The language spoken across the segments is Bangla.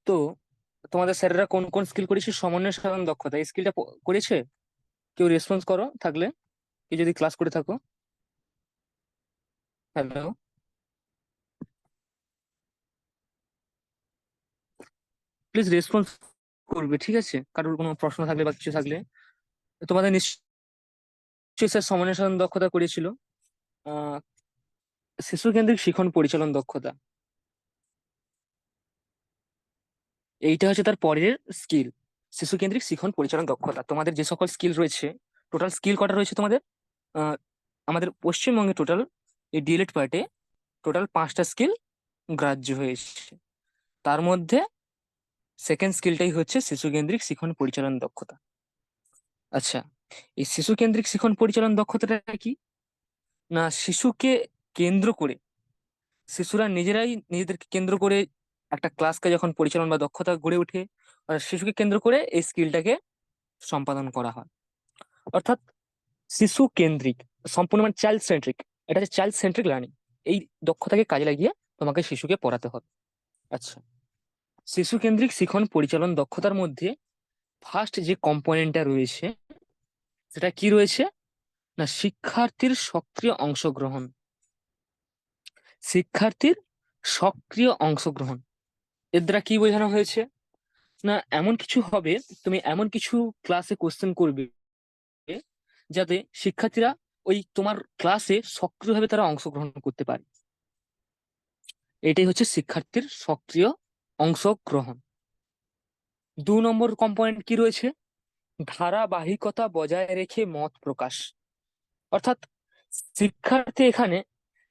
তো তোমাদের স্যারেরা কোন কোন স্কিল করেছে? সমন্বয় সাধন দক্ষতা, এই স্কিলটা করেছে? কেউ রেসপন্স করো থাকলে, কেউ যদি ক্লাস করে থাকো। হ্যালো, প্লিজ রেসপন্স করবে, ঠিক আছে? কারোর কোনো প্রশ্ন থাকলে বা কিছু থাকলে। তোমাদের নিশ্চয়ই স্যার সমন্বয় সাধন দক্ষতা করেছিল। আহ শিশু কেন্দ্রিক শিখন পরিচালন দক্ষতা, এইটা হচ্ছে তার পরের স্কিল। শিশু কেন্দ্রিক শিখন পরিচালন দক্ষতা, তোমাদের যে সকল স্কিল রয়েছে, টোটাল স্কিল কটা রয়েছে তোমাদের? আহ আমাদের পশ্চিমবঙ্গে টোটাল এই ডিএলএড পার্টে টোটাল 5টা স্কিল গ্রাহ্য হয়েছে। তার মধ্যে সেকেন্ড স্কিলটাই হচ্ছে শিশু কেন্দ্রিক শিখন পরিচালন দক্ষতা। আচ্ছা, এই শিশু কেন্দ্রিক শিখন পরিচালন দক্ষতাটা কি? না, শিশুকে কেন্দ্র করে, শিশুরা নিজেরাই নিজেদেরকে কেন্দ্র করে একটা ক্লাসকে যখন পরিচালনা বা দক্ষতা গড়ে ওঠে, আর শিশুকে কেন্দ্র করে এই স্কিলটাকে সম্পাদন করা হয়। অর্থাৎ শিশু কেন্দ্রিক, সম্পূর্ণ মানে চাইল্ড সেন্ট্রিক। এটা হচ্ছে চাইল্ড সেন্ট্রিক লার্নিং। এই দক্ষতাকে কাজে লাগিয়ে তোমাকে শিশুকে পড়াতে হবে। আচ্ছা, শিশু কেন্দ্রিক শিখন পরিচালন দক্ষতার মধ্যে ফার্স্ট যে কম্পোনেন্টটা রয়েছে, সেটা কি রয়েছে? না, শিক্ষার্থীর সক্রিয় অংশগ্রহণ। শিক্ষার্থীর সক্রিয় অংশগ্রহণ এর দ্বারা কি বোঝানো হয়েছে? না, এমন কিছু হবে, তুমি এমন কিছু ক্লাসে কোশ্চেন করবে যাতে শিক্ষার্থীরা ওই তোমার ক্লাসে সক্রিয়ভাবে তারা অংশগ্রহণ করতে পারে। এটাই হচ্ছে শিক্ষার্থীর সক্রিয় অংশগ্রহণ। 2 নম্বর কম্পোনেন্ট কি রয়েছে? ধারাবাহিকতা বজায় রেখে মত প্রকাশ। অর্থাৎ শিক্ষার্থী এখানে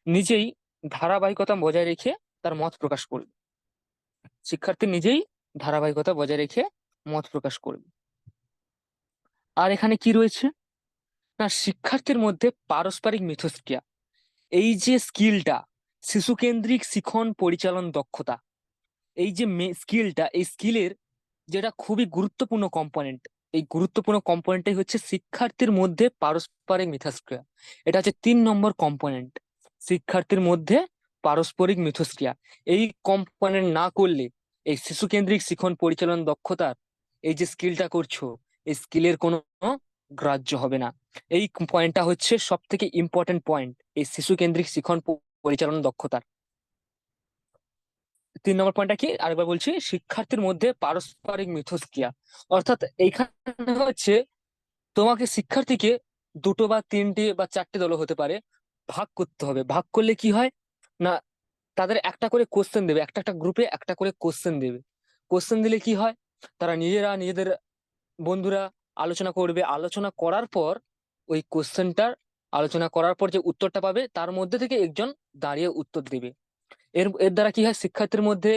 নিজেই ধারাবাহিকতা বজায় রেখে তার মত প্রকাশ করবে। শিক্ষার্থী নিজেই ধারাবাহিকতা বজায় রেখে মত প্রকাশ করবে। আর এখানে কি রয়েছে? না, শিক্ষার্থীর মধ্যে পারস্পরিক মিথস্ক্রিয়া। এই যে স্কিলটা, শিশু কেন্দ্রিক শিখন পরিচালন দক্ষতা, এই যে স্কিলটা, এই স্কিলের যেটা খুবই গুরুত্বপূর্ণ কম্পোনেন্ট, এই গুরুত্বপূর্ণ কম্পোনেন্টটাই হচ্ছে শিক্ষার্থীর মধ্যে পারস্পরিক মিথস্ক্রিয়া। এটা হচ্ছে 3 নম্বর কম্পোনেন্ট, শিক্ষার্থীর মধ্যে পারস্পরিক মিথস্ক্রিয়া। এই কম্পোনেন্ট না করলে এই শিশু কেন্দ্রিক শিখন পরিচালন দক্ষতার এই যে স্কিলটা করছো, এই স্কিলের কোনো গ্রাহ্য হবে না। এই পয়েন্টটা হচ্ছে সব থেকে ইম্পর্টেন্ট পয়েন্ট এই শিশু কেন্দ্রিক শিখন পরিচালন দক্ষতার। 3 নম্বর পয়েন্টটা কি আরেকবার বলছি, শিক্ষার্থীর মধ্যে পারস্পরিক মিথস্ক্রিয়া। অর্থাৎ এইখানে হচ্ছে তোমাকে শিক্ষার্থীকে দুটো বা তিনটে বা চারটে দল হতে পারে, ভাগ করতে হবে। ভাগ করলে কি হয়? না, তাদের একটা করে কোশ্চেন দেবে, একটা একটা গ্রুপে একটা করে কোশ্চেন দেবে। কোশ্চেন দিলে কি হয়? তারা নিজেরা নিজেদের বন্ধুরা আলোচনা করবে, আলোচনা করার পর ওই কোশ্চেনটার আলোচনা করার পর যে উত্তরটা পাবে তার মধ্যে থেকে একজন দাঁড়িয়ে উত্তর দেবে। এর এর দ্বারা কি হয়? শিক্ষার্থীর মধ্যে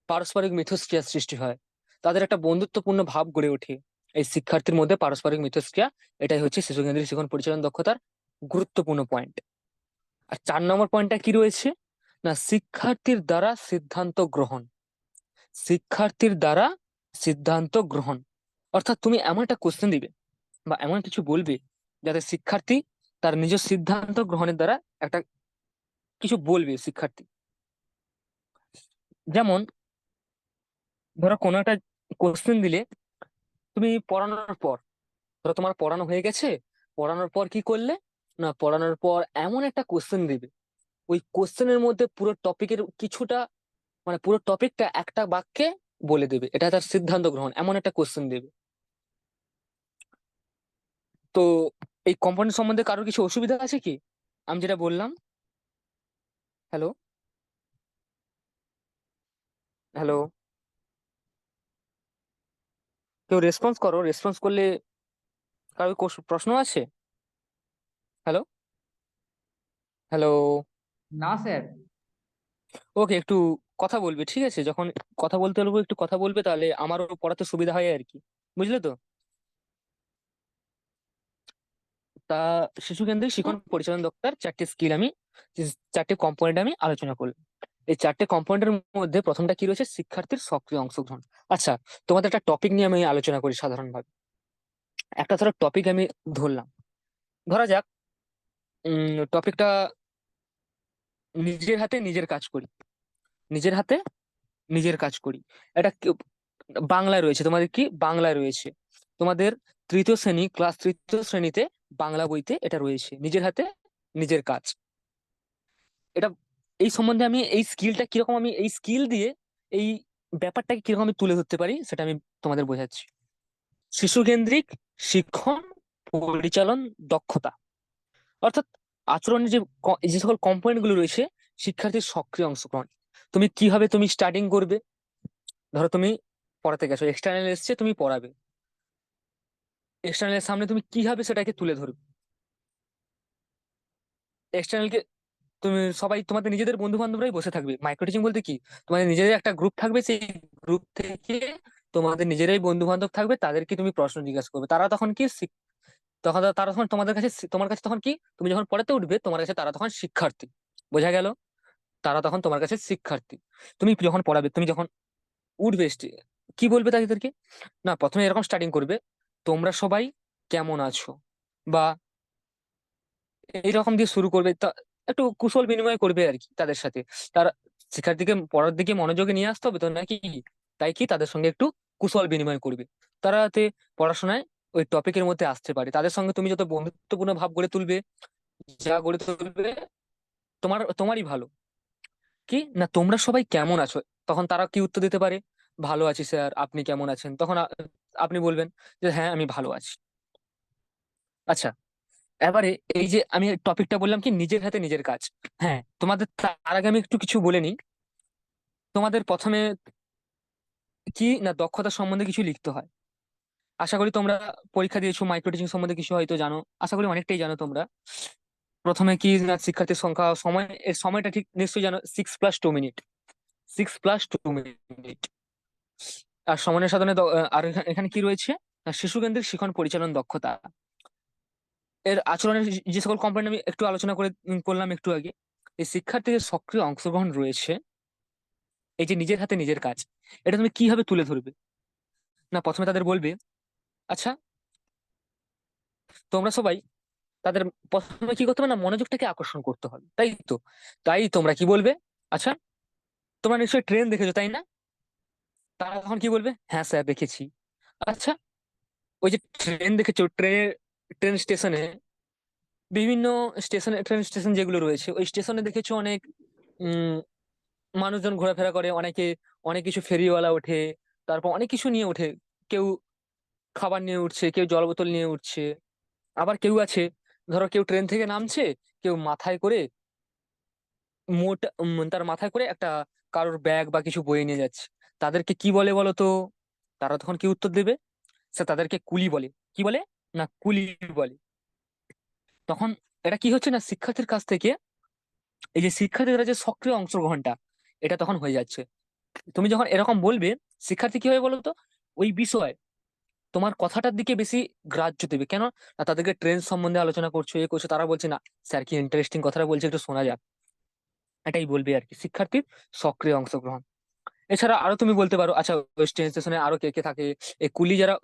পারস্পরিক মিথস্ক্রিয়া সৃষ্টি হয়, তাদের একটা বন্ধুত্বপূর্ণ ভাব গড়ে ওঠে। এই শিক্ষার্থীর মধ্যে পারস্পরিক মিথস্ক্রিয়া, এটাই হচ্ছে শিশু কেন্দ্রিক শিক্ষণ পরিচালন দক্ষতার গুরুত্বপূর্ণ পয়েন্ট। আর 4 নম্বর পয়েন্টটা কি রয়েছে? না, শিক্ষার্থীর দ্বারা সিদ্ধান্ত গ্রহণ। শিক্ষার্থীর দ্বারা সিদ্ধান্ত গ্রহণ, অর্থাৎ তুমি এমন একটা কোশ্চেন দিবে বা এমন কিছু বলবে যাতে শিক্ষার্থী তার নিজ সিদ্ধান্ত গ্রহণের দ্বারা একটা কিছু বলবে শিক্ষার্থী। যেমন ধরো কোনো একটা কোশ্চেন দিলে, তুমি পড়ানোর পর, ধরো তোমার পড়ানো হয়ে গেছে, পড়ানোর পর কি করলে? না, পড়ানোর পর এমন একটা কোশ্চেন দিবে, ওই কোশ্চেনের মধ্যে পুরো টপিকের কিছুটা, মানে পুরো টপিকটা একটা বাক্যে বলে দেবে, এটা তার সিদ্ধান্ত গ্রহণ, এমন একটা কোশ্চেন দেবে। তো এই কম্পোনেন্ট সম্বন্ধে কারোর কিছু অসুবিধা আছে কি আমি যেটা বললাম? হ্যালো, হ্যালো, কেউ রেসপন্স করো, রেসপন্স করলে কারোর প্রশ্ন আছে? Hello, hello. না স্যার। ওকে, একটু কথা বলবে, ঠিক আছে? যখন কথা বলতে বলবো একটু কথা বলবে, তাহলে আমারও পড়াতে সুবিধা হয় আর কি, বুঝলে তো? তা শিশু কেন্দ্রিক শিক্ষণ পরিচালন দক্ষতার 4টে স্কিল আমি, 4টে কম্পোনেন্ট আমি আলোচনা করলাম। এই 4টে কম্পোনেন্টের মধ্যে প্রথমটা কি রয়েছে? শিক্ষার্থীর সক্রিয় অংশগ্রহণ। আচ্ছা, তোমাদের একটা টপিক নিয়ে আমি আলোচনা করি সাধারণভাবে। একটা ধরো টপিক আমি ধরলাম, ধরা যাক টপিকটা নিজের হাতে নিজের কাজ করি। নিজের হাতে নিজের কাজ করি। এটা বাংলায় রয়েছে, তোমাদের কি বাংলায় রয়েছে, তোমাদের তৃতীয় শ্রেণী, ক্লাস তৃতীয় শ্রেণীতে বাংলা বইতে এটা রয়েছে, নিজের হাতে নিজের কাজ। এটা এই সম্বন্ধে আমি এই স্কিলটা কিরকম, আমি এই স্কিল দিয়ে এই ব্যাপারটাকে কিরকম আমি তুলে ধরতে পারি সেটা আমি তোমাদের বোঝাচ্ছি। শিশু কেন্দ্রিক শিক্ষণ পরিচালন দক্ষতা, অর্থাৎ আচরণের যে যে সকল কম্পোনেন্ট গুলো রয়েছে, শিক্ষার্থীর সক্রিয় অংশগ্রহণ। তুমি কিভাবে তুমি স্টার্টিং করবে, ধরো তুমি পড়াতে গেছো, এক্সটার্নাল এসছে, তুমি পড়াবে, এক্সটার্নালের সামনে তুমি কিভাবে সেটাকে তুলে ধরবে। এক্সটার্নালকে তুমি সবাই তোমাদের নিজেদের বন্ধু বান্ধবরাই বসে থাকবে, মাইক্রো টিচিং বলতে কি, তোমাদের নিজেদের একটা গ্রুপ থাকবে, সেই গ্রুপ থেকে তোমাদের নিজেরাই বন্ধু বান্ধব থাকবে, তাদেরকে তুমি প্রশ্ন জিজ্ঞাসা করবে, তারা তখন কি তখন তারা তখন তোমাদের কাছে তোমার কাছে তখন কি, তুমি যখন পড়াতে উঠবে তোমার কাছে তারা তখন শিক্ষার্থী। বোঝা গেল? তারা তখন তোমার কাছে শিক্ষার্থী। তুমি যখন পড়াবে, তুমি যখন উঠবে কি বলবে তাদেরকে, না প্রথমে এরকম স্টার্টিং করবে, তোমরা সবাই কেমন আছো, বা এইরকম দিয়ে শুরু করবে। তা একটু কুশল বিনিময় করবে আর কি তাদের সাথে। তার শিক্ষার্থীকে পড়ার দিকে মনোযোগে নিয়ে আসতে হবে তো নাকি, তাই কি তাদের সঙ্গে একটু কুশল বিনিময় করবে, তারা যাতে পড়াশোনায় ওই টপিকের মধ্যে আসতে পারে। তাদের সঙ্গে তুমি যত বন্ধুত্বপূর্ণ ভাব গড়ে তুলবে, যা গড়ে তুলবে, তোমারই ভালো। কি না তোমরা সবাই কেমন আছো, তখন তারা কি উত্তর দিতে পারে, ভালো আছি স্যার, আপনি কেমন আছেন, তখন আপনি বলবেন যে হ্যাঁ আমি ভালো আছি। আচ্ছা, এবারে এই যে আমি টপিকটা বললাম কি নিজের হাতে নিজের কাজ, হ্যাঁ তোমাদের তার আগে আমি একটু কিছু বলে নিই। তোমাদের প্রথমে কি না দক্ষতা সম্বন্ধে কিছু লিখতে হয়। আশা করি তোমরা পরীক্ষা দিয়েছো, মাইক্রো টিচিং সম্বন্ধে কিছু হয়তো জানো, আশা করি অনেকটাই জানো তোমরা। প্রথমে কি না শিক্ষার্থীর সংখ্যা, সময়, এর সময়টা ঠিক নিশ্চয়ই জানো, 6+2 মিনিট, 6+2 মিনিট। আর সমন্বয় সাধনে আর এখানে কি রয়েছে না শিশু কেন্দ্রিক শিক্ষণ পরিচালন দক্ষতা। এর আচরণের যে সকল কম্পোনেন্ট আমি একটু আলোচনা করলাম একটু আগে, এই শিক্ষার্থীদের সক্রিয় অংশগ্রহণ রয়েছে, এই যে নিজের হাতে নিজের কাজ, এটা তুমি কিভাবে তুলে ধরবে, না প্রথমে তাদের বলবে, আচ্ছা তোমরা সবাই, তাদের প্রথমে কি করতে হবে না মনোযোগটাকে আকর্ষণ করতে হবে, তাই তো। তাই তোমরা কি বলবে, আচ্ছা তোমরা নিশ্চয়ই ট্রেন দেখেছো তাই না, তারা তখন কি বলবে, হ্যাঁ স্যার দেখেছি। আচ্ছা, ওই যে ট্রেন দেখেছো, ট্রেন স্টেশনে বিভিন্ন স্টেশনে, ট্রেন স্টেশন যেগুলো রয়েছে ওই স্টেশনে দেখেছো অনেক উম মানুষজন ঘোরাফেরা করে, অনেকে অনেক কিছু ফেরিওয়ালা ওঠে, তারপর অনেক কিছু নিয়ে ওঠে, কেউ খাবার নিয়ে উঠছে, কেউ জল বোতল নিয়ে উঠছে, আবার কেউ আছে, ধরো কেউ ট্রেন থেকে নামছে, কেউ মাথায় করে তার মাথায় করে একটা কারোর ব্যাগ বা কিছু বয়ে নিয়ে যাচ্ছে, তাদেরকে কি বলে বলো তো, তারা তখন কি উত্তর দেবে, সে তাদেরকে কুলি বলে। কি বলে, না কুলি বলে। তখন এটা কি হচ্ছে না শিক্ষার্থীর কাছ থেকে এই যে শিক্ষার্থীরা যে সক্রিয় অংশগ্রহণটা, এটা তখন হয়ে যাচ্ছে। তুমি যখন এরকম বলবে, শিক্ষার্থী কি হবে বলো তো, ওই বিষয় তোমার কথাটার দিকে বেশি গ্রাহ্য দেবে। কেন না তাদেরকে ট্রেন সম্বন্ধে আলোচনা করছো, এ করছো, তারা বলছে না স্যার কি ইন্টারেস্টিং কথাটা বলছে, একটু শোনা যাক, এটাই বলবে আর কি শিক্ষার্থীর সক্রিয় অংশগ্রহণ। এছাড়া আরো তুমি বলতে পারো, আচ্ছা ওই ট্রেন স্টেশনে আরো কে কে থাকে, এই কুলি যারা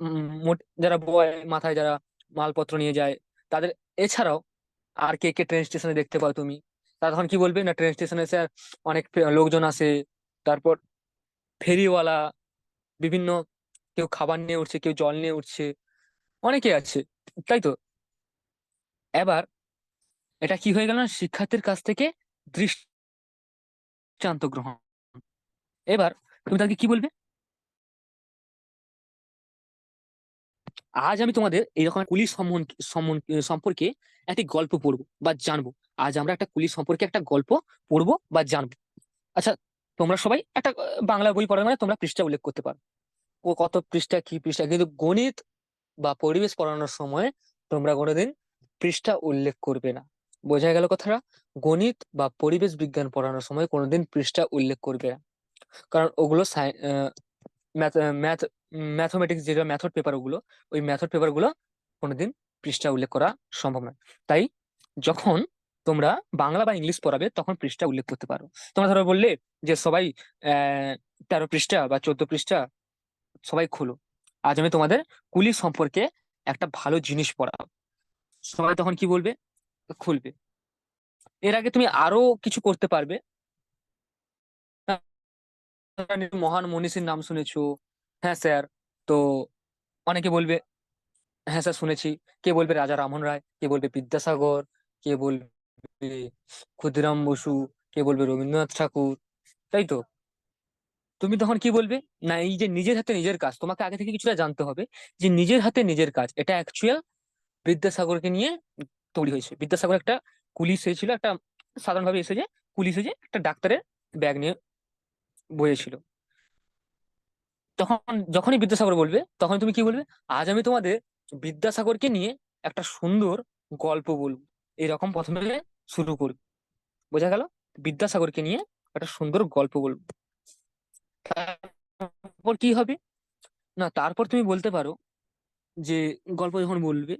যারা বয় মাথায়, যারা মালপত্র নিয়ে যায়, তাদের এছাড়াও আর কে কে ট্রেন স্টেশনে দেখতে পাও তুমি, তারা তখন কি বলবে না ট্রেন স্টেশনে স্যার অনেক লোকজন আসে, তারপর ফেরিওয়ালা বিভিন্ন, কেউ খাবার নিয়ে উঠছে, কেউ জল নিয়ে উঠছে, অনেকে আছে, তাই তো। এবার এটা কি হয়ে গেল না শিক্ষার্থীর কাছ থেকে দৃষ্টান্ত গ্রহণ। এবার তুমি তাকে কি বলবে, আজ আমি তোমাদের এইরকম কুলি সম্পর্কে একটি গল্প পড়বো বা জানবো। আজ আমরা একটা কুলি সম্পর্কে একটা গল্প পড়বো বা জানবো। আচ্ছা, তোমরা সবাই একটা বাংলা বই পড়ার মানে তোমরা পৃষ্ঠা উল্লেখ করতে পারো, ও কত পৃষ্ঠা কি পৃষ্ঠা, কিন্তু গণিত বা পরিবেশ পড়ানোর সময় তোমরা কোনোদিন পৃষ্ঠা উল্লেখ করবে না। বোঝা গেল কথাটা? গণিত বা পরিবেশ বিজ্ঞান পড়ানোর সময় কোনোদিন পৃষ্ঠা উল্লেখ করবে না, কারণ ওগুলো ম্যাথ ম্যাথ ম্যাথমেটিক্স যেটা মেথড পেপার, ওগুলো ওই মেথড পেপার গুলো কোনোদিন পৃষ্ঠা উল্লেখ করা সম্ভব নয়। তাই যখন তোমরা বাংলা বা ইংলিশ পড়াবে তখন পৃষ্ঠা উল্লেখ করতে পারো। তোমরা ধরো বললে যে সবাই 13 পৃষ্ঠা বা 14 পৃষ্ঠা সবাই খুলো, আজ আমি তোমাদের কুলি সম্পর্কে একটা ভালো জিনিস পড়াবো, সবাই তখন কি বলবে, খুলবে। এর আগে তুমি আরো কিছু করতে পারবে, মহান মনীষীর নাম শুনেছো? হ্যাঁ স্যার। তো অনেকে বলবে হ্যাঁ স্যার শুনেছি। কে বলবে রাজা রামমোহন রায়, কে বলবে বিদ্যাসাগর, কে বলবে ক্ষুদিরাম বসু, কে বলবে রবীন্দ্রনাথ ঠাকুর, তাই তো? তুমি তখন কি বলবে? না, এই যে নিজের হাতে নিজের কাজ, তোমাকে আগে থেকে কিছুটা জানতে হবে যে নিজের হাতে নিজের কাজ এটা অ্যাকচুয়াল বিদ্যাসাগরকে নিয়ে তৈরি হয়েছে। বিদ্যাসাগর একটা কুলি ছিল, একটা সাধারণভাবে এসে যে কুলি সেজে একটা ডাক্তারের ব্যাগ নিয়ে বইয়েছিল। তখন যখনই বিদ্যাসাগর বলবে তখন তুমি কি বলবে? আজ আমি তোমাদের বিদ্যাসাগরকে নিয়ে একটা সুন্দর গল্প বলবো, এরকম প্রথমে শুরু করবে। বোঝা গেল? বিদ্যাসাগরকে নিয়ে একটা সুন্দর গল্প বলবো। তারপর কি হবে? না, তারপর তুমি বলতে পারো যে গল্প যখন বলবে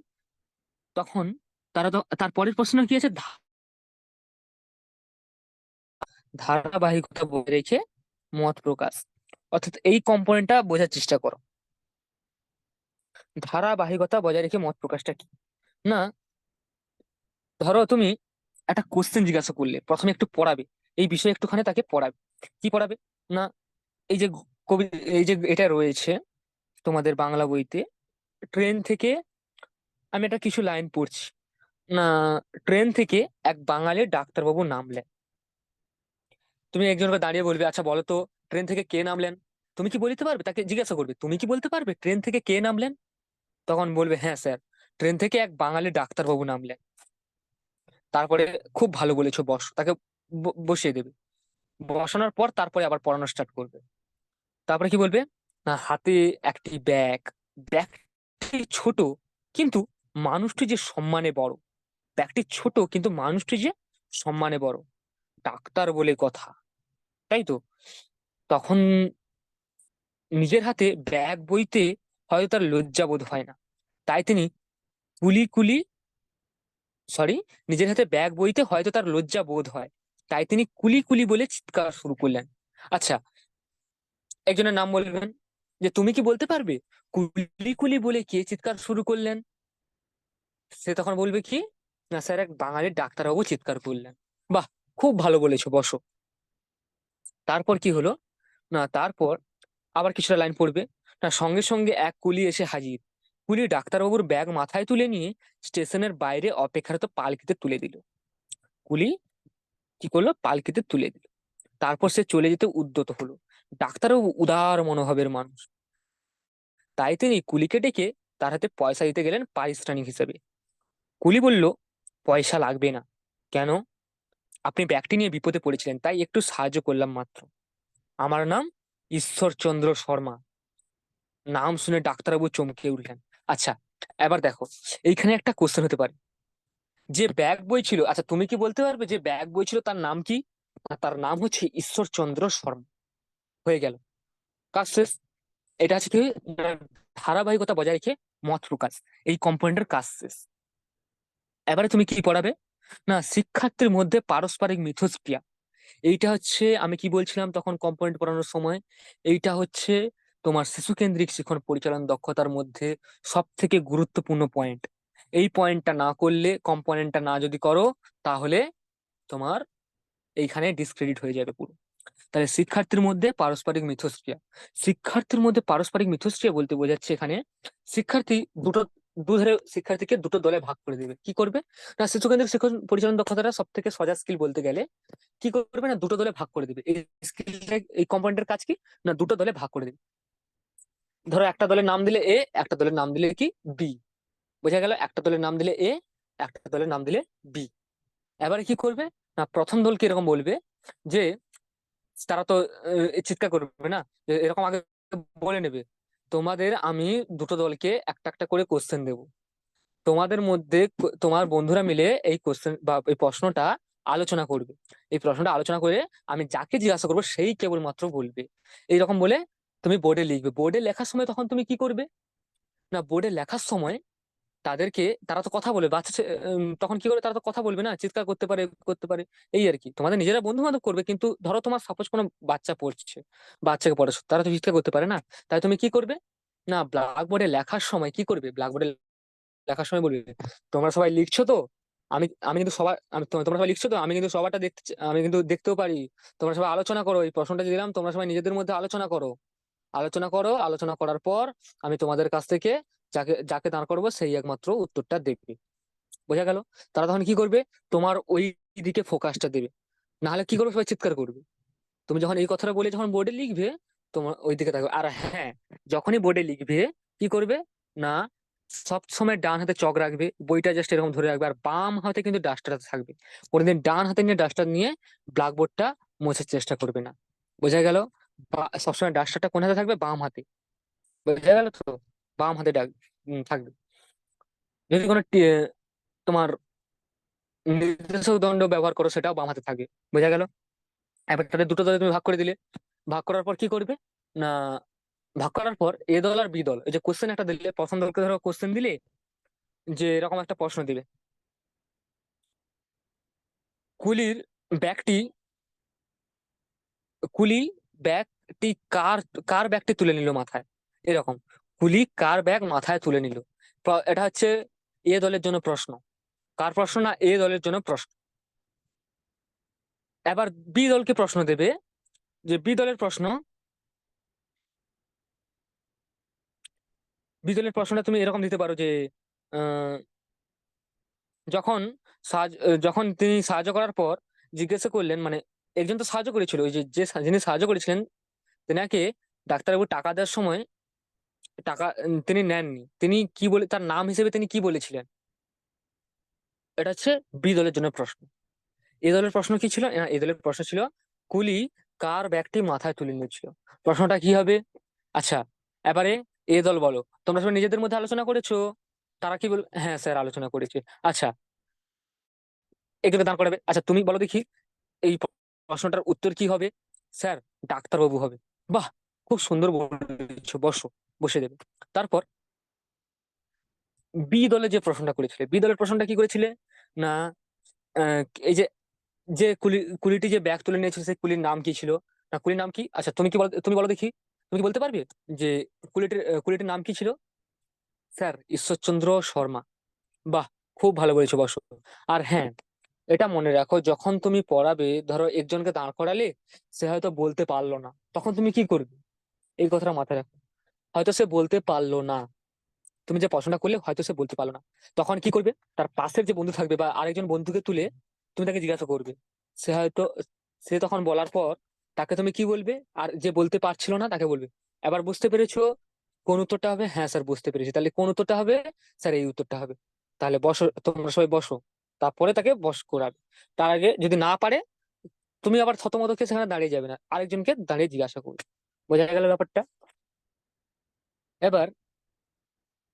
তখন তারা তো তার পরের প্রশ্ন কি আছে, ধারাবাহিকতা বজায় রেখে মত প্রকাশ। অর্থাৎ এই কম্পোনেন্টটা বোঝার চেষ্টা করো। ধারাবাহিকতা বজায় রেখে মত প্রকাশটা কি? না, ধরো তুমি একটা কোশ্চেন জিজ্ঞাসা করলে, প্রথমে একটু পড়াবে, এই বিষয়ে একটুখানি তাকে পড়াবে। কি পড়াবে? না, এই যে কবি, এই যে এটা রয়েছে তোমাদের বাংলা বইতে, ট্রেন থেকে, আমি একটা কিছু লাইন পড়ছি। না, ট্রেন থেকে এক বাঙালি ডাক্তারবাবু নামলেন। তুমি একজনকে দাঁড়িয়ে বলবে, আচ্ছা বলো তো ট্রেন থেকে কে নামলেন? তুমি কি বলতে পারবে? তাকে জিজ্ঞাসা করবে, তুমি কি বলতে পারবে ট্রেন থেকে কে নামলেন? তখন বলবে, হ্যাঁ স্যার, ট্রেন থেকে এক বাঙালি ডাক্তারবাবু নামলেন। তারপরে খুব ভালো বলেছো, বস, তাকে বসিয়ে দেবে। বসানোর পর তারপরে আবার পড়ানো স্টার্ট করবে। তারপরে কি বলবে? না, হাতে একটি ব্যাগ, ব্যাগটি ছোট কিন্তু মানুষটি যে সম্মানে বড়। ব্যাগটি ছোট কিন্তু মানুষটি যে সম্মানে বড়, ডাক্তার বলে কথা, তাই তো? তখন নিজের হাতে ব্যাগ বইতে হয়তো তার লজ্জা বোধ হয় না, তাই তিনি কুলি কুলি, সরি, নিজের হাতে ব্যাগ বইতে হয়তো তার লজ্জা বোধ হয়, তাই তিনি কুলি কুলি বলে চিৎকার শুরু করলেন। আচ্ছা, একজনের নাম বলবেন, যে তুমি কি বলতে পারবে কুলি কুলি বলে কে চিৎকার শুরু করলেন? সে তখন বলবে কি? না স্যার, এক বাঙালি ডাক্তারবাবু চিৎকার করলেন। বাহ, খুব ভালো বলেছো, বসো। তারপর কি হলো? না, তারপর আবার কিছুটা লাইন পড়বে। না, সঙ্গে সঙ্গে এক কুলি এসে হাজির। কুলি ডাক্তারবাবুর ব্যাগ মাথায় তুলে নিয়ে স্টেশনের বাইরে অপেক্ষারত পালকিতে তুলে দিল। কুলি কি করলো? পালকিতে তুলে দিল। তারপর সে চলে যেতে উদ্যত হলো। ডাক্তারবাবু উদার মনোভাবের মানুষ, তাই তিনি কুলিকে ডেকে তার হাতে পয়সা দিতে গেলেন পারিশ্রমিক হিসেবে। কুলি বলল, পয়সা লাগবে না। কেন? আপনি ব্যাগটি নিয়ে বিপদে পড়েছিলেন, তাই একটু সাহায্য করলাম মাত্র। আমার নাম ঈশ্বরচন্দ্র শর্মা। নাম শুনে ডাক্তারবাবু চমকে উঠলেন। আচ্ছা, এবার দেখো, এইখানে একটা কোশ্চেন হতে পারে, যে ব্যাগ বই ছিল, আচ্ছা তুমি কি বলতে পারবে যে ব্যাগ বই ছিল তার নাম কি? তার নাম হচ্ছে ঈশ্বরচন্দ্র শর্মা। হয়ে গেল, কাজ শেষ। এটা আছে কি? ধারাবাহিকতা বজায় রেখে মত প্রকাশ, এই কম্পোনেন্টের কাজ শেষ। এবারে তুমি কি পড়াবে? না, শিক্ষার্থীর মধ্যে পারস্পরিক মিথস্ক্রিয়া। এইটা হচ্ছে, আমি কি বলছিলাম তখন কম্পোনেন্ট পড়ানোর সময়, এইটা হচ্ছে তোমার শিশু কেন্দ্রিক শিক্ষণ পরিচালন দক্ষতার মধ্যে সব থেকে গুরুত্বপূর্ণ পয়েন্ট। এই পয়েন্টটা না করলে, কম্পোনেন্টটা না যদি করো, তাহলে তোমার এইখানে ডিসক্রেডিট হয়ে যাবে পুরো। তাহলে শিক্ষার্থীর মধ্যে পারস্পরিক মিথস্ক্রিয়া, শিক্ষার্থীর মধ্যে পারস্পরিক মিথস্ক্রিয়া বলতে বোঝাচ্ছে এখানে শিক্ষার্থী দুটো, দুধারে শিক্ষার্থীকে দুটো দলে ভাগ করে দেবে। কি করবে? না, শিশু কেন্দ্রিক শিক্ষণ পরিচালন দক্ষতাটা সব থেকে সহজ স্কিল বলতে গেলে কি করবে? না, দুটো দলে ভাগ করে দিবে। এই স্কিলটা, এই কম্পোনেন্টের কাজ কি? না, দুটো দলে ভাগ করে দিবে। ধরো একটা দলের নাম দিলে এ, একটা দলের নাম দিলে কি বি। বোঝা গেল? একটা দলের নাম দিলে এ, একটা দলের নাম দিলে বি। এবারে কি করবে? না, প্রথম দলকে এরকম বলবে যে, তারা তো চিৎকার করবে না, যে এরকম আগে বলে নেবে, তোমাদের আমি দুটো দলকে একটা একটা করে কোশ্চেন দেব, তোমাদের মধ্যে তোমার বন্ধুরা মিলে এই কোশ্চেন বা এই প্রশ্নটা আলোচনা করবে। এই প্রশ্নটা আলোচনা করে আমি যাকে জিজ্ঞাসা করবো সেই কেবলমাত্র বলবে। এইরকম বলে তুমি বোর্ডে লিখবে। বোর্ডে লেখার সময় তখন তুমি কি করবে? না, বোর্ডে লেখার সময় তাদেরকে, তারা তো কথা বলবে, বাচ্চা তখন কি করে, তারা তো কথা বলবে না, চিৎকার করতে পারে, করতে পারে। এই আর কি, তোমাদের নিজেরা বন্ধু বান্ধব করবে, কিন্তু ধরো তোমার সাপোজ কোনো বাচ্চা পড়ছে, বাচ্চাকে পড়াশোনা, তারা তো চিৎকার করতে পারে না। তাই তুমি কি করবে? না, ব্ল্যাকবোর্ডে লেখার সময় কি করবে? ব্ল্যাকবোর্ডে লেখার সময় বলবে, তোমরা সবাই লিখছো তো, আমি আমি কিন্তু সবার তোমরা সবাই লিখছো তো, আমি কিন্তু সবারটা দেখতে আমি কিন্তু দেখতেও পারি। তোমরা সবাই আলোচনা করো, এই প্রশ্নটা যে দিলাম তোমরা সবাই নিজেদের মধ্যে আলোচনা করো। আলোচনা করো, আলোচনা করার পর আমি তোমাদের কাছ থেকে যাকে যাকে দাঁড় করবো সেই একমাত্র উত্তরটা দেখবে। বোঝা গেল? তারা তখন কি করবে? তোমার ওই দিকে ফোকাসটা দেবে। নাহলে কি করবে? সবাই চিৎকার করবে। তুমি যখন এই কথাটা বলে যখন বোর্ডে লিখবে, তোমার ওই দিকে থাকবে। আর হ্যাঁ, যখনই বোর্ডে লিখবে কি করবে না, সব সময় ডান হাতে চক রাখবে, বইটা জাস্ট এরকম ধরে রাখবে, আর বাম হাতে কিন্তু ডাস্টারটা থাকবে। কোনোদিন ডান হাতে নিয়ে ডাস্টার নিয়ে ব্ল্যাকবোর্ডটা মোছার চেষ্টা করবে না। বোঝা গেল? সবসময় ডাস্টারটা কোন হাতে থাকবে? বাম হাতে। বোঝা গেল তো? বাম হাতে থাকবে। যদি কোনো তোমার নির্দেশক দণ্ড ব্যবহার করো, সেটাও বাম হাতে থাকবে। বোঝা গেল? এবার তাদের দুটো দলে তুমি ভাগ করে দিলে। ভাগ করার পর কি করবে না, ভাগ করার পর এ দল আর বি দল, এই যে কোশ্চেন একটা দিলে, প্রথম দলকে ধরো কোশ্চেন দিলে যে এরকম একটা প্রশ্ন দিবে, কুলির ব্যাগটি কুলি ব্যাগটি কার কার ব্যাগটি তুলে নিল মাথায়, এরকম। কুলি কার ব্যাগ মাথায় তুলে নিল। এটা হচ্ছে এ দলের জন্য প্রশ্ন। কার প্রশ্ন? না, এ দলের জন্য প্রশ্ন। এবার বি দলকে প্রশ্ন দেবে, যে বি দলের প্রশ্নটা তুমি এরকম দিতে পারো যে আহ, যখন যখন তিনি সাহায্য করার পর জিজ্ঞাসা করলেন, মানে একজন তো সাহায্য করেছিল, ওই যিনি সাহায্য করেছিলেন তেনাকে ডাক্তারবাবু টাকা দেওয়ার সময় টাকা তিনি নেননি, তিনি কি বলে, তার নাম হিসেবে তিনি কি বলেছিলেন? এটা হচ্ছে বি দলের জন্য প্রশ্ন। এ দলের প্রশ্ন কি ছিল? এ দলের প্রশ্ন ছিল কুলি কার ব্যাগটি মাথায় তুলে নিয়েছিল। প্রশ্নটা কি হবে? আচ্ছা, এবারে এ দল বলো, তোমরা সবাই নিজেদের মধ্যে আলোচনা করেছো। তারা কি বল? হ্যাঁ স্যার, আলোচনা করেছে। আচ্ছা, একজনকে দাঁড় করাবে। আচ্ছা তুমি বলো দেখি, এই প্রশ্নটার উত্তর কি হবে? স্যার, ডাক্তারবাবু হবে। বাহ, খুব সুন্দর বলেছো, বসো। বসে দেবে। তারপর বি দলে যে প্রশ্নটা করেছিলে, বি দলের প্রশ্নটা কি করেছিলে না, আহ, এই যে যে কুলিটি যে ব্যাগ তুলে নিয়েছিল, সেই কুলির নাম কি ছিল? না, কুলির নাম কি? আচ্ছা তুমি বলো দেখি, তুমি কি বলতে পারবে যে কুলিটির নাম কি ছিল? স্যার, ঈশ্বরচন্দ্র শর্মা। বাহ, খুব ভালো বলেছো, বসো। আর হ্যাঁ, এটা মনে রাখো, যখন তুমি পড়াবে, ধরো একজনকে দাঁড় করালে, সে হয়তো বলতে পারলো না, তখন তুমি কি করবে? এই কথাটা মাথায় রাখো। হয়তো সে বলতে পারলো না, তুমি যে প্রশ্নটা করলে হয়তো সে বলতে পারলো না, তখন কি করবে? তার পাশের যে বন্ধু থাকবে বা আরেকজন বন্ধুকে তুলে তুমি তাকে জিজ্ঞাসা করবে। সে হয়তো সে তখন বলার পর তাকে তুমি কি বলবে? আর যে বলতে পারছিল না তাকে বলবে, এবার বুঝতে পেরেছো কোন উত্তরটা হবে? হ্যাঁ স্যার, বুঝতে পেরেছি। তাহলে কোন উত্তরটা হবে? স্যার, এই উত্তরটা হবে। তাহলে বসো, তোমরা সবাই বসো। তারপরে তাকে বস করাবে। তার আগে যদি না পারে, তুমি আবার থতমত খেয়ে সেখানে দাঁড়িয়ে যাবে না, আরেকজনকে দাঁড়িয়ে জিজ্ঞাসা করবে। বোঝা গেল ব্যাপারটা? এবার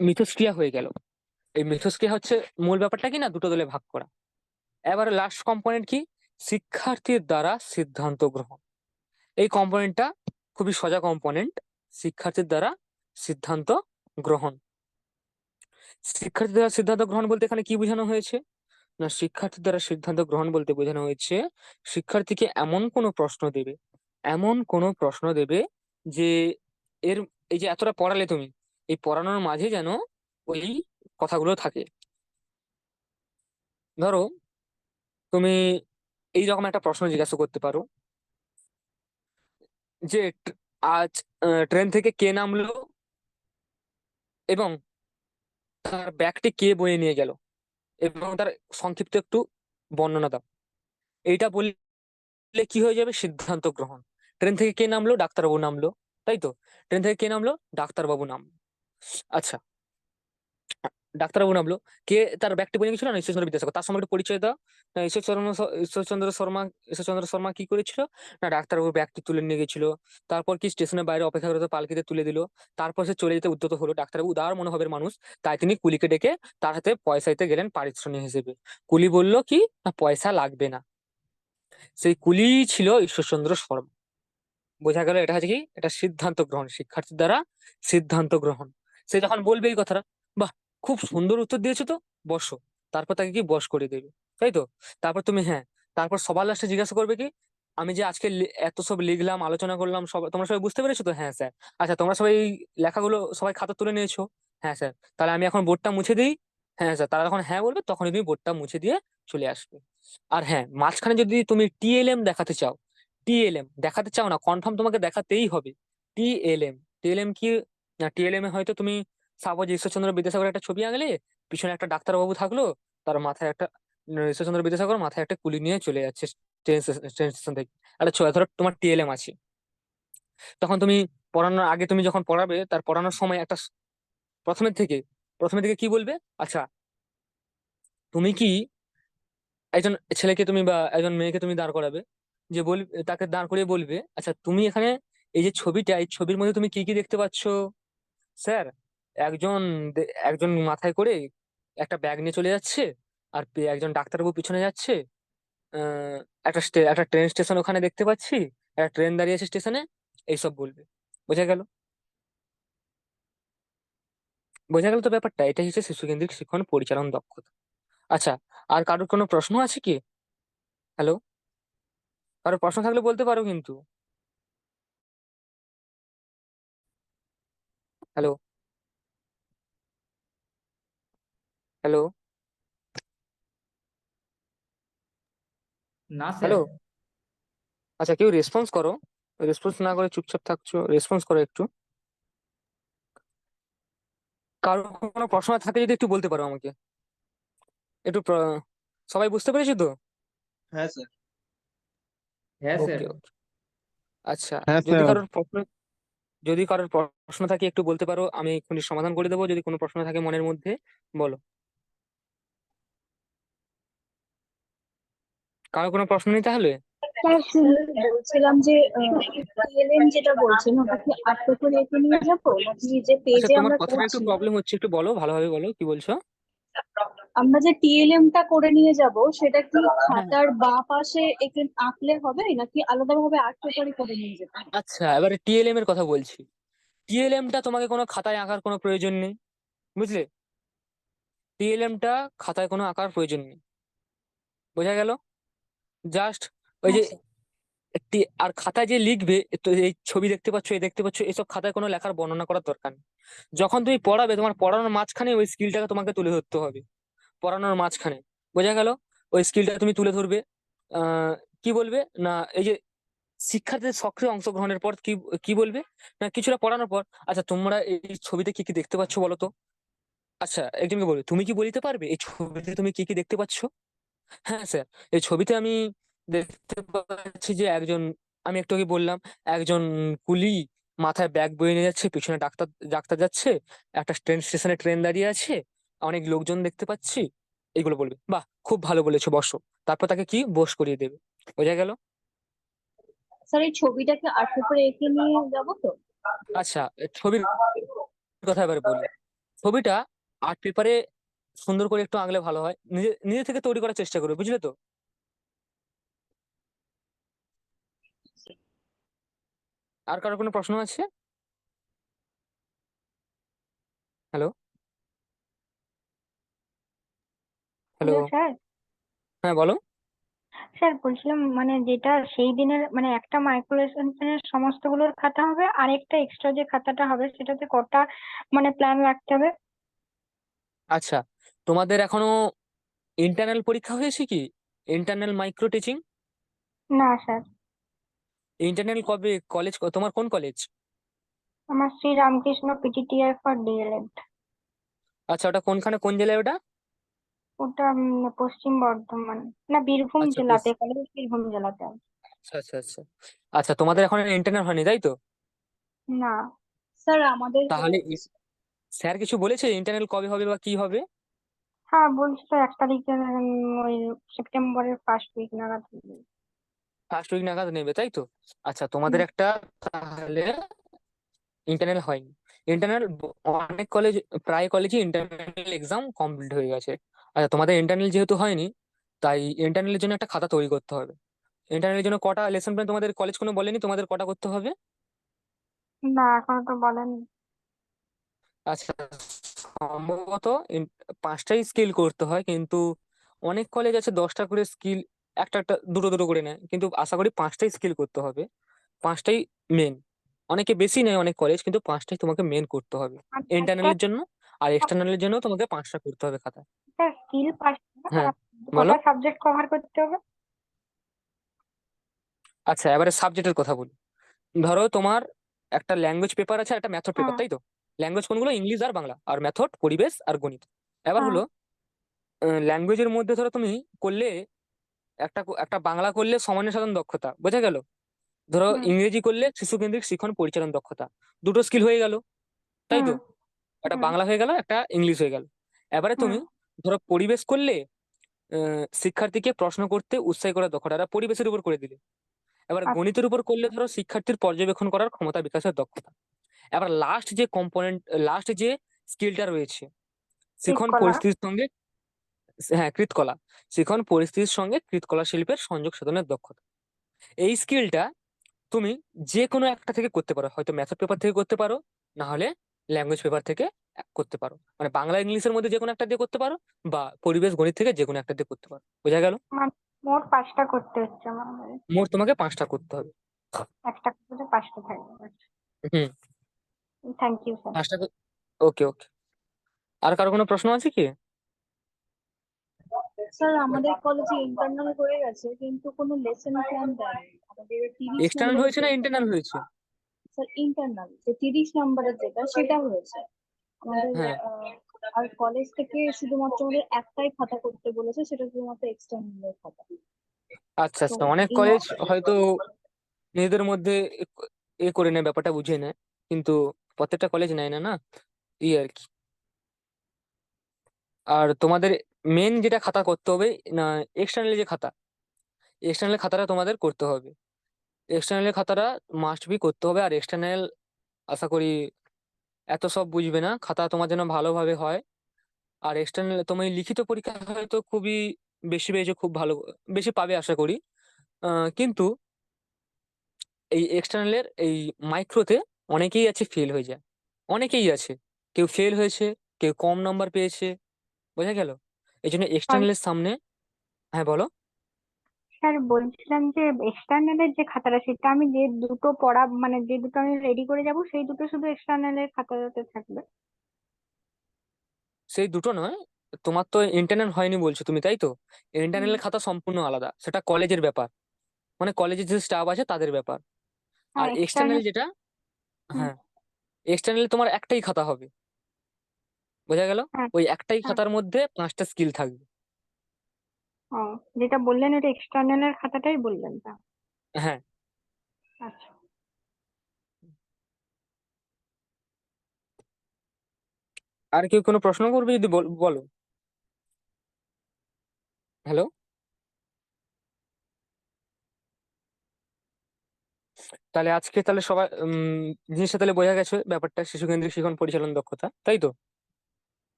মিথস্ক্রিয়া হয়ে গেল। এই মিথস্ক্রিয়া হচ্ছে মূল ব্যাপারটা কি না, দুটো দলে ভাগ করা। এবার লাস্ট কম্পোনেন্ট কি? শিক্ষার্থীর দ্বারা সিদ্ধান্ত গ্রহণ। এই কম্পোনেন্টটা খুবই সোজা কম্পোনেন্ট। শিক্ষার্থীর দ্বারা সিদ্ধান্ত গ্রহণ। শিক্ষার্থীর দ্বারা সিদ্ধান্ত গ্রহণ বলতে এখানে কি বোঝানো হয়েছে না, শিক্ষার্থীর দ্বারা সিদ্ধান্ত গ্রহণ বলতে বোঝানো হয়েছে শিক্ষার্থীকে এমন কোনো প্রশ্ন দেবে যে এর, এই যে এতটা পড়ালে তুমি, এই পড়ানোর মাঝে যেন ওই কথাগুলো থাকে। ধরো তুমি এইরকম একটা প্রশ্ন জিজ্ঞাসা করতে পারো যে আজ ট্রেন থেকে কে নামলো এবং তার ব্যাগটি কে বয়ে নিয়ে গেল, এবং তার সংক্ষিপ্ত একটু বর্ণনা দাও। এইটা বললে কি হয়ে যাবে? সিদ্ধান্ত গ্রহণ। ট্রেন থেকে কে নামলো? ডাক্তারবাবু নামলো, তাই তো? ট্রেন থেকে কে নামলো? ডাক্তারবাবু নামলো। আচ্ছা, ডাক্তারবাবু নামলো, কে তার ব্যাগটি বয়ে গেছিল? না, ঈশ্বরচন্দ্র বিদ্যাসাগর। তার সঙ্গে একটু পরিচয় দাও। না, ঈশ্বরচন্দ্র শর্মা কি করেছিল? না, ডাক্তারবাবু ব্যাগটি তুলে নিয়ে গেছিল। তারপর কি স্টেশনের বাইরে অপেক্ষারত পালকিতে তুলে দিল। তারপর সে চলে যেতে উদ্যত হলো। ডাক্তারবাবু উদার মনোভাবের মানুষ, তাই তিনি কুলিকে ডেকে তার হাতে পয়সা দিতে গেলেন পারিশ্রমিক হিসেবে। কুলি বলল কি না, পয়সা লাগবে না। সেই কুলি ছিল ঈশ্বরচন্দ্র শর্মা। বোঝা গেল? এটা হচ্ছে কি, এটা সিদ্ধান্ত গ্রহণ, শিক্ষার্থীর দ্বারা সিদ্ধান্ত গ্রহণ। সে যখন বলবে এই কথাটা, বাহ, খুব সুন্দর উত্তর দিয়েছো তো, বসো। তারপর তাকে কি বস করে দেবে, তাই তো? তারপর তুমি, হ্যাঁ, তারপর সবার লাস্টে জিজ্ঞাসা করবে কি, আমি যে আজকে এত সব লিখলাম, আলোচনা করলাম, সব তোমরা সবাই বুঝতে পেরেছো তো? হ্যাঁ স্যার। আচ্ছা, তোমরা সবাই এই লেখাগুলো সবাই খাতা তুলে নিয়েছো? হ্যাঁ স্যার। তাহলে আমি এখন বোর্ডটা মুছে দিই, হ্যাঁ স্যার, তারা যখন হ্যাঁ বলবে তখনই তুমি বোর্ডটা মুছে দিয়ে চলে আসবে। আর হ্যাঁ, মাঝখানে যদি তুমি টিএলএম দেখাতে চাও, টিএলএম দেখাতে চাও না, কনফার্ম তোমাকে দেখাতেই হবে। টিএলএম, টিএলএম কি? না, টিএলএম এ হয়তো তুমি সাপোজ ঈশ্বরচন্দ্র বিদ্যাসাগরের একটা ছবি আঁকলে, পিছনে একটা ডাক্তারবাবু থাকলো, তার মাথায় একটা ঈশ্বরচন্দ্র বিদ্যাসাগর মাথায় একটা কুলি নিয়ে চলে যাচ্ছে ট্রেন স্টেশন থেকে, একটা ছবি। ধরো তোমার টিএলএম আছে, তখন তুমি পড়ানোর আগে, তুমি যখন পড়াবে তার পড়ানোর সময় একটা প্রথমের থেকে প্রথমের দিকে কি বলবে? আচ্ছা, তুমি কি একজন ছেলেকে তুমি বা একজন মেয়েকে তুমি দাঁড় করাবে, যে তাকে দাঁড় করিয়ে বলবে, আচ্ছা তুমি এখানে এই যে ছবিটা, এই ছবির মধ্যে তুমি কি কি দেখতে পাচ্ছ? স্যার, একজন একজন মাথায় করে একটা ব্যাগ নিয়ে চলে যাচ্ছে, আর একজন ডাক্তারবাবু পিছনে যাচ্ছে। আহ একটা ট্রেন স্টেশন ওখানে দেখতে পাচ্ছি, একটা ট্রেন দাঁড়িয়ে আছে স্টেশনে। এইসব বলবে। বোঝা গেল? বোঝা গেল তো ব্যাপারটা? এটাই হচ্ছে শিশু কেন্দ্রিক শিক্ষণ পরিচালন দক্ষতা। আচ্ছা, আর কারোর কোনো প্রশ্ন আছে কি? হ্যালো? কারোর প্রশ্ন থাকলে বলতে পারো কিন্তু। হ্যালো? হ্যালো? না স্যার। হ্যালো? আচ্ছা, কেউ রেসপন্স করো। রেসপন্স না করে চুপচাপ থাকছো, রেসপন্স করো একটু। কারোর কোনো প্রশ্ন থাকে যদি একটু বলতে পারো আমাকে। একটু সবাই বুঝতে পেরেছি তো? হ্যাঁ স্যার। হ্যাঁ স্যার। ওকে ওকে। আচ্ছা, হ্যাঁ যদি স্যার। কারোর প্রশ্ন যদি কারোর প্রশ্ন থাকে একটু বলতে পারো, আমি এক্ষুনি সমাধান করে দেবো যদি কোনো প্রশ্ন থাকে মনের মধ্যে। বলো। কারোর কোনো প্রশ্ন নেই তাহলে? স্যার বলছিলাম যে টিএলএম যেটা বলছেন ওটা কি আটকে করে রেখে নিয়ে যাবো নাকি যে আচ্ছা, পেজে তোমার আমরা কথাটা একটু করছি প্রবলেম হচ্ছে, একটু বলো, ভালোভাবে বলো, কি বলছো? আমরা যে টিএলএম টা করে নিয়ে যাব সেটা কি হ্যাঁ। খাতার বাঁ পাশে এঁকে আঁকলে হবে নাকি আলাদাভাবে আর্ট পেপারে করে নিয়ে যেতে হবে? আচ্ছা, এবারে টিএলএম এর কথা বলছি। টিএলএম টা তোমাকে কোনো খাতায় আঁকার কোনো প্রয়োজন নেই, বুঝলে? টিএলএম টা খাতায় কোনো আঁকার প্রয়োজন নেই। বোঝা গেল? জাস্ট ওই হ্যাঁ যে স্যার। একটি, আর খাতায় যে লিখবে, তো এই ছবি দেখতে পাচ্ছ, এই দেখতে পাচ্ছ, এসব খাতায় কোনো লেখার বর্ণনা করার দরকার নেই। যখন তুমি পড়াবে, তোমার পড়ানোর মাঝখানে ওই স্কিলটাকে তোমাকে তুলে ধরতে হবে। পড়ানোর মাঝখানে, বোঝা গেল? ওই স্কিলটা তুমি তুলে ধরবে। আহ কি বলবে না, এই যে শিক্ষার্থীদের সক্রিয় অংশগ্রহণের পর কি কি বলবে, না কিছুটা পড়ানোর পর, আচ্ছা তোমরা এই ছবিতে কি কি দেখতে পাচ্ছ বলো তো। আচ্ছা, একজনকে বলবে, তুমি কি বলতে পারবে এই ছবিতে তুমি কি কি দেখতে পাচ্ছ? হ্যাঁ স্যার, এই ছবিতে আমি দেখতে পাচ্ছি যে একজন, আমি একটু আগে বললাম, একজন কুলি মাথায় ব্যাগ বয়ে নিয়ে যাচ্ছে, পিছনে ডাক্তার ডাক্তার যাচ্ছে, একটা ট্রেন স্টেশনে ট্রেন দাঁড়িয়ে আছে, অনেক লোকজন দেখতে পাচ্ছি। এইগুলো বলবে। বাহ, খুব ভালো বলেছো, বসো। তারপর তাকে কি বস করিয়ে দেবে। বোঝা গেল? স্যার এই ছবিটাকে আর্ট পেপারে এঁকে নিয়ে যাবো তো? আচ্ছা, ছবির কথা এবারে বলি। ছবিটা আর্ট পেপারে সুন্দর করে একটু আঁকলে ভালো হয়, নিজে নিজে থেকে তৈরি করার চেষ্টা করবে, বুঝলে তো? আর কারো কোনো প্রশ্ন আছে? হ্যালো? হ্যালো? Hello sir. হ্যাঁ বলো। স্যার বলছিলাম মানে যেটা সেই দিনের মানে একটা মাইক্রোলেসনের সমস্তগুলোর খাতা হবে, আর একটা এক্সট্রা যে খাতাটা হবে সেটাতে কটা মানে প্ল্যান রাখতে হবে? আচ্ছা, তোমাদের এখনো ইন্টারনাল পরীক্ষা হয়েছে কি? Internal micro teaching. না স্যার। ইন্টারনাল কবে? কলেজ তোমার কোন কলেজ? আমার Shri Ramakrishna PTTI for DElEd. আচ্ছা, ওটা কোনখানে, কোন জেলায় ওটা? ওটা পশ্চিম বর্ধমান, না বীরভূম আচ্ছা জেলাতে, কলেজ বীরভূম জেলাতে আছে। আচ্ছা আচ্ছা আচ্ছা। আচ্ছা, তোমাদের এখন ইন্টারনাল হয়নি তাই তো? না। স্যার আমাদের তাহলে স্যার কিছু বলেছে ইন্টারনাল কবে হবে বা কি হবে? হ্যাঁ বলছিল 1 তারিখে, ওই সেপ্টেম্বরের ফার্স্ট উইক নাগাদ হবে। ফার্স্ট উইক নাগাদ নেবে তাই তো? আচ্ছা, তোমাদের একটা তাহলে ইন্টারনাল হয়নি। ইন্টারনাল অনেক কলেজ, প্রায় কলেজে ইন্টারনাল এক্সাম কমপ্লিট হয়ে গেছে। আচ্ছা, তোমাদের ইন্টারনাল যেহেতু হয়নি, তাই ইন্টারনালের জন্য একটা খাতা তৈরি করতে হবে। ইন্টারনালের জন্য কটা লেসন প্ল্যান তোমাদের কলেজ কোনো বলেনি তোমাদের কটা করতে হবে? না এখনো তো বলেনি। আচ্ছা, সম্ভবত 5টাই স্কিল করতে হয়, কিন্তু অনেক কলেজ আছে 10টা করে স্কিল, একটা একটা দুটো দুটো করে নেয়, কিন্তু আশা করি 5টাই স্কিল করতে হবে। 5টাই মেন। অনেকে বেশি নেয় অনেক কলেজ, কিন্তু 5টাই তোমাকে মেন করতে হবে আর একটা ইন্টারনালের জন্য। আর এক্সটার্নালের জন্য তোমাকে 5টা করতে হবে খাতায়। স্যার স্কিল 5টা, হ্যাঁ, আর বলো। কটা সাবজেক্ট কভার করতে হবে? আচ্ছা, এবারে সাবজেক্টের কথা বলি। ধরো তোমার একটা ল্যাঙ্গুয়েজ পেপার আছে আর একটা মেথড পেপার, হ্যাঁ তাই তো? ল্যাঙ্গুয়েজ কোনগুলো? ইংলিশ আর বাংলা। আর মেথড পরিবেশ আর গণিত। এবার হ্যাঁ হলো ল্যাঙ্গুয়েজের মধ্যে ধরো তুমি করলে একটা বাংলা করলে সমান্য সাধারণ দক্ষতা, বোঝা গেল? ধরো হুম ইংরেজি করলে শিশুকেন্দ্রিক শিক্ষণ পরিচালন দক্ষতা। দুটো স্কিল হয়ে গেল, তাই হুম তো? একটা হুম বাংলা হয়ে গেল, একটা ইংলিশ হয়ে গেল। এবারে হুম তুমি ধরো পরিবেশ করলে শিক্ষার্থীকে প্রশ্ন করতে উৎসাহী করার দক্ষতা, এটা পরিবেশের উপর করে দিলে। এবার আচ্ছা, গণিতের উপর করলে ধরো শিক্ষার্থীর পর্যবেক্ষণ করার ক্ষমতা বিকাশের দক্ষতা। এবার লাস্ট যে স্কিলটা রয়েছে, শিখন কলা। পরিস্থিতির সঙ্গে, হ্যাঁ, কৃতকলা। শিখন পরিস্থিতির সঙ্গে কৃতকলা শিল্পের সংযোগ সাধনের দক্ষতা। এই স্কিলটা তুমি যে কোনো একটা থেকে করতে পারো, হয়তো মেথড পেপার থেকে করতে পারো, না হলে ল্যাঙ্গুয়েজ পেপার থেকে করতে পারো। মানে বাংলা ইংলিশের মধ্যে যে কোনো একটা দিয়ে করতে পারো, বা পরিবেশ গণিত থেকে যে কোনো একটা দিয়ে করতে পারো। বোঝা গেল? মানে মোট 5টা করতে হচ্ছে আমাদের। মোট তোমাকে 5টা করতে হবে। একটা করে 5টা থাকবে। হুম, থ্যাংক ইউ স্যার। 5টা। ওকে, ওকে। আর কারো কোনো প্রশ্ন আছে কি? স্যার আমাদের কলেজে ইন্টারনাল হয়ে গেছে কিন্তু কোনো লেসন প্ল্যান দেয়নি আমাদের 30 এক্সটার্নাল নম্বরের হয়েছে না পেপার। ইন্টারনাল হয়েছে? স্যার ইন্টারনাল যে 30 নম্বরের যেটা সেটা হয়েছে আমাদের। হ্যাঁ, আর কলেজ থেকে শুধুমাত্র আমাদের একটাই খাতা করতে বলেছে, সেটা শুধুমাত্র এক্সটার্নালের খাতা। আচ্ছা তো আচ্ছা, অনেক এই কলেজ হয়তো নিজেদের মধ্যে এ করে নেয়, ব্যাপারটা বুঝিয়ে নেয়, কিন্তু প্রত্যেকটা কলেজ নেয় না, না, এই আর কি। আর তোমাদের মেন যেটা খাতা করতে হবে, না, এক্সটার্নাল যে খাতা, এক্সটার্নাল খাতাটা তোমাদের করতে হবে। এক্সটার্নাল খাতাটা মাস্ট বি করতে হবে। আর এক্সটার্নাল আশা করি এত সব বুঝবে না, খাতা তোমার জন্য ভালোভাবে হয়। আর এক্সটার্নাল তুমি লিখিত পরীক্ষা হয়তো খুবই বেশি পেয়েছো, খুব ভালো, বেশি পাবে আশা করি। কিন্তু এই এক্সটার্নালের এই মাইক্রোতে অনেকেই আছে ফেল হয়ে যায়, অনেকেই আছে। কেউ ফেল হয়েছে, কেউ কম নাম্বার পেয়েছে, বোঝা গেল? এই জন্য এক্সটার্নালের সামনে, হ্যাঁ বলো। স্যার বলছিলাম যে এক্সটার্নালের যে খাতাটা, সেটা আমি যে দুটো পড়া মানে যে দুটো আমি রেডি করে যাব, সেই দুটো শুধু এক্সটার্নালের খাতাতে থাকবে? সেই দুটো নয়, তোমার তো ইন্টারনাল হয়নি বলছো তুমি, তাই তো? হুম, ইন্টারনাল খাতা সম্পূর্ণ আলাদা, সেটা কলেজের ব্যাপার, মানে কলেজের যে স্টাফ আছে তাদের ব্যাপার। হ্যাঁ আর এক্সটার্নাল এক্সটার্নাল। যেটা, হুম, হ্যাঁ, এক্সটার্নাল তোমার একটাই খাতা হবে, বোঝা গেল? হ্যাঁ ওই একটাই হ্যাঁ। খাতার মধ্যে 5টা স্কিল থাকবে। ও, যেটা বললেন ওটা এক্সটার্নালের খাতাটাই বললেন তা? হ্যাঁ। আচ্ছা। আর কেউ কোনো প্রশ্ন করবে যদি বলো। হ্যালো। তাহলে আজকে তাহলে সবাই জিনিসটা তাহলে বোঝা গেছে ব্যাপারটা, শিশু কেন্দ্রিক শিক্ষণ পরিচালন দক্ষতা, তাই তো?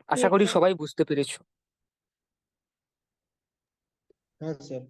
আশা ইয়েস করি স্যার। সবাই বুঝতে পেরেছো। হ্যাঁ স্যার।